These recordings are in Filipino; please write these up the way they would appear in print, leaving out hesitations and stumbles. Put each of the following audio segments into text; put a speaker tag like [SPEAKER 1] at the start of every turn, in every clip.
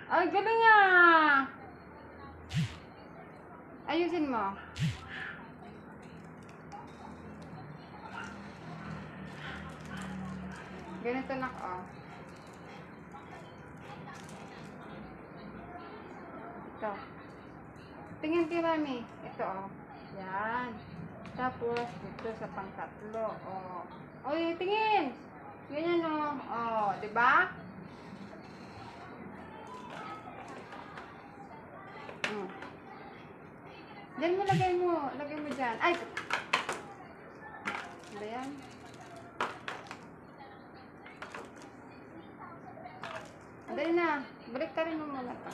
[SPEAKER 1] Ay, galing ah. Ayusin mo. Ganito na ko. Ito. Tingin kay mami. Ito oh. Yan. Tapos, dito sa pangtatlo. Oh. Oy, tingin. Ganyan oh. Oh, diba? Diyan mo, lagay mo. Lagay mo dyan. Ay! Ano yan? Dali na. Balik ka rin mo muna to.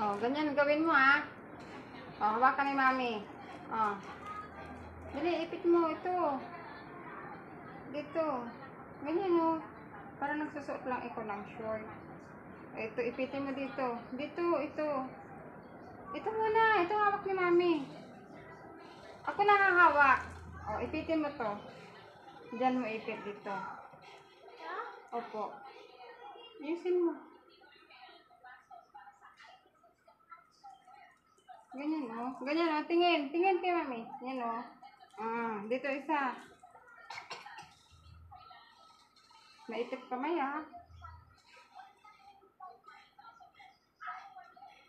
[SPEAKER 1] Oh, ganyan gawin mo ah. Oh, hawakan ni mami. Oh. Dali, ipit mo. Ito. Dito. Ganyan oh. Para nagsusuot lang ikaw ng short. Ito, ipitin mo dito. Dito, ito. Ito muna. Ito hawak ni mami. Ako nakahawak. Oh, ipitin mo to. Diyan mo ipit dito. Opo. Ayusin mo. Ganyan oh. Ganyan oh. Tingin. Tingin kay mami. Yan oh. Dito isa. Maipit kamay ah.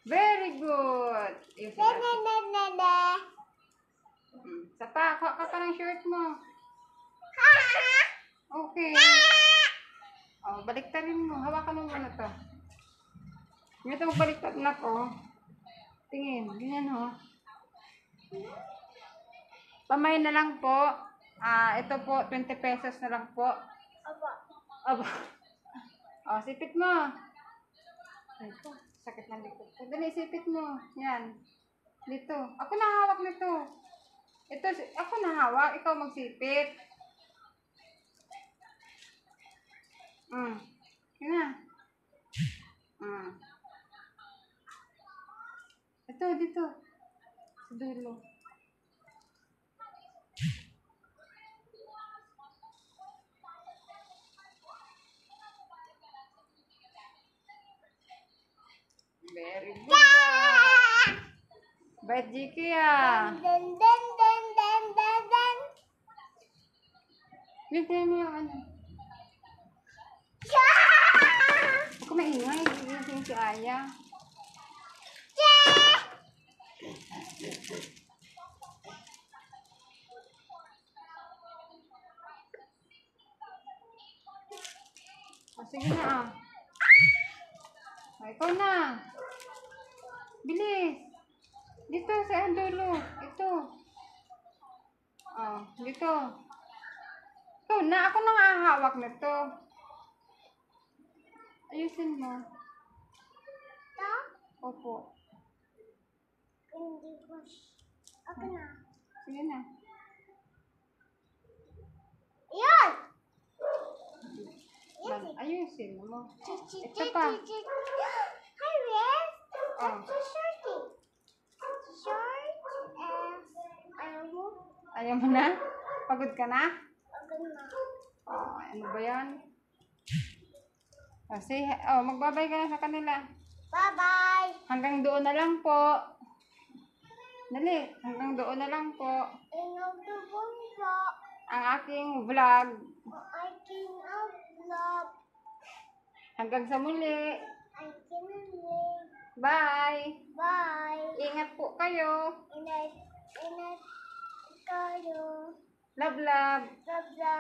[SPEAKER 1] Very good. Sapa, kuha ka ng shirt mo. Okay. Oh, baliktarin mo. Hawakan mo muna to. Ito baliktad na ko. Tingin. Ganyan ho. Pamay na lang po. Ito po, 20 pesos na lang po. Aba. Oh, sipit mo. Ito, sakit ng likod ko. Dali, sipit mo. Yan. Dito. Ako nahawak nito. Ito, ako nahawak. Ikaw magsipit. Yan na. Ito, dito. Sa dulo. Very good. Bait Jiki ah. Bigyan mo yung ano. Ako maingay. Gigising si Aya. Sige na ah. Ikaw na. Bilis. Dito sa dulo. Ito. Dito. Ikaw na. Ako nang hahawak nito. Ayusin mo. Opo.
[SPEAKER 2] Ako na.
[SPEAKER 1] Sige na.
[SPEAKER 2] Yan!
[SPEAKER 1] Ayusin mo. Ito pa.
[SPEAKER 2] Hi, Riz.
[SPEAKER 1] Oh.
[SPEAKER 2] Short. Ayaw mo?
[SPEAKER 1] Ayaw mo na? Pagod ka na?
[SPEAKER 2] Ako na.
[SPEAKER 1] Ano ba yan? Magbabay ka na sa kanila.
[SPEAKER 2] Bye-bye.
[SPEAKER 1] Hanggang doon na lang po. Dali, hanggang doon na lang po.
[SPEAKER 2] Inagdubong po.
[SPEAKER 1] Ang aking vlog.
[SPEAKER 2] I can upload.
[SPEAKER 1] Hanggang sa muli.
[SPEAKER 2] I can live.
[SPEAKER 1] Bye!
[SPEAKER 2] Bye.
[SPEAKER 1] Ingat po kayo.
[SPEAKER 2] Ingat kayo.
[SPEAKER 1] Love, love.
[SPEAKER 2] Love, love.